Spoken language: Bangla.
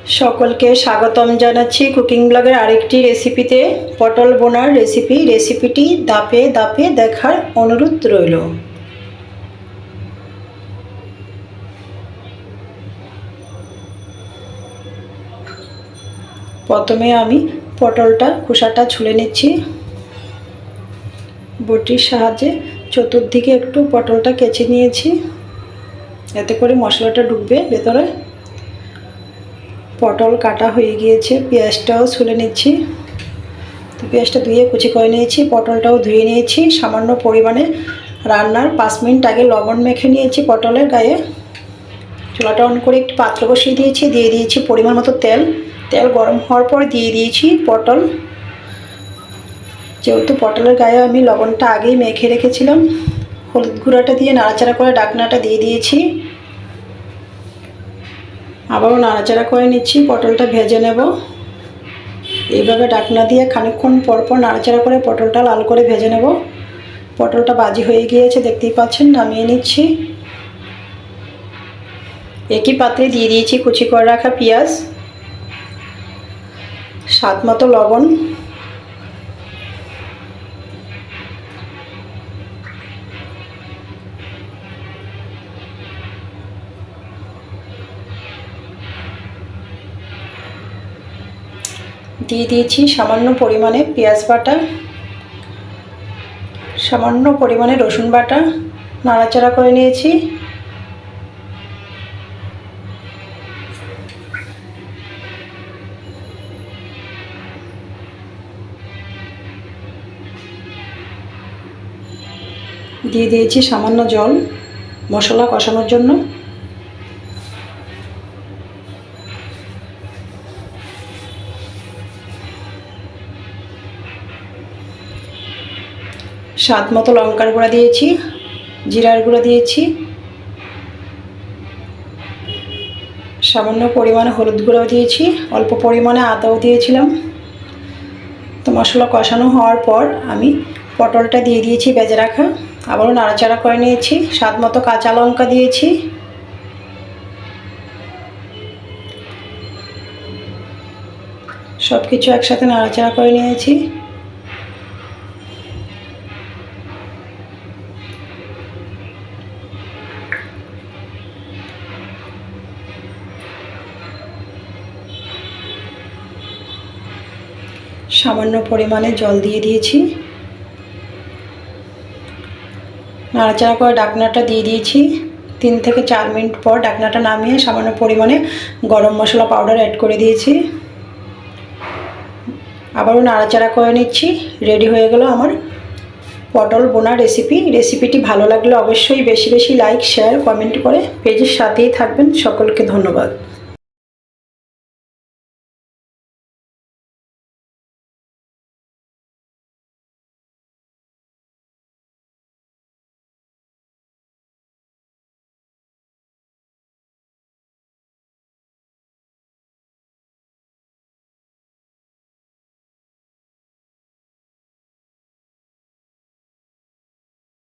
সকলকে স্বাগতম জানাচ্ছি কুকিং ব্লগের আরেকটি রেসিপিতে। পটল বোনার রেসিপিটি ধাপে ধাপে দেখার অনুরোধ রইল। প্রথমে আমি পটলটা খোসাটা ছুলে নিচ্ছি। বটির সাহায্যে চতুর্দিকে একটু পটলটা কেচে নিয়েছি, এতে করে মশলাটা ঢুকবে ভেতরে। পটল কাটা হয়ে গিয়েছে, পেঁয়াজটাও ছুলে নিচ্ছি। তো পেঁয়াজটা ধুয়ে কুচি করে নিয়েছি, পটলটাও ধুয়ে নিয়েছি। সামান্য পরিমাণে রান্নার 5 মিনিট আগে লবণ মেখে নিয়েছি পটলের গায়ে। চুলাটা অন করে একটি পাত্র বসিয়ে দিয়েছি, দিয়ে দিয়েছি পরিমাণ মতো তেল। তেল গরম হওয়ার পর দিয়ে দিয়েছি পটল। যেহেতু পটলের গায়ে আমি লবণটা আগেই মেখে রেখেছিলাম, হলুদ গুঁড়াটা দিয়ে নাড়াচাড়া করে ঢাকনাটা দিয়ে দিয়েছি। আবারও নাড়াচাড়া করে নিচ্ছি, পটলটা ভেজে নেব। এইভাবে ঢাকনা দিয়ে খানিকক্ষণ পরপর নাড়াচাড়া করে পটলটা লাল করে ভেজে নেব। পটলটা ভাজি হয়ে গিয়েছে, দেখতেই পাচ্ছেন। নামিয়ে নিচ্ছি। একই পাত্রে দিয়ে দিয়েছি কুচি করে রাখা পেঁয়াজ, স্বাদ মতো লবণ, দিয়ে দিয়েছি সামান্য পরিমাণে পেঁয়াজ বাটা, সামান্য পরিমাণে রসুন বাটা। নাড়াচাড়া করে নিয়েছি। দিয়ে দিয়েছি সামান্য জল মশলা কষানোর জন্য। স্বাদ মতো লঙ্কার গুঁড়া দিয়েছি, জিরার গুঁড়া দিয়েছি, সামান্য পরিমাণে হলুদ গুঁড়াও দিয়েছি, অল্প পরিমাণে আদাও দিয়েছিলাম। তো মশলা কষানো হওয়ার পর আমি পটলটা দিয়ে দিয়েছি ভেজে রাখা। আবারও নাড়াচাড়া করে নিয়েছি। স্বাদ মতো কাঁচা লঙ্কা দিয়েছি। সব কিছু একসাথে নাড়াচাড়া করে নিয়েছি। সামান্য পরিমাণে জল দিয়ে দিয়েছি। নাড়াচাড়া করে ঢাকনাটা দিয়ে দিয়েছি। 3 থেকে 4 মিনিট পর ঢাকনাটা নামিয়ে সামান্য পরিমাণে গরম মশলা পাউডার অ্যাড করে দিয়েছি। আবারও নাড়াচাড়া করে নিচ্ছি। রেডি হয়ে গেল আমার পটল বোনা রেসিপিটি ভালো লাগলে অবশ্যই বেশি বেশি লাইক, শেয়ার, কমেন্ট করে পেজের সাথেই থাকবেন। সকলকে ধন্যবাদ।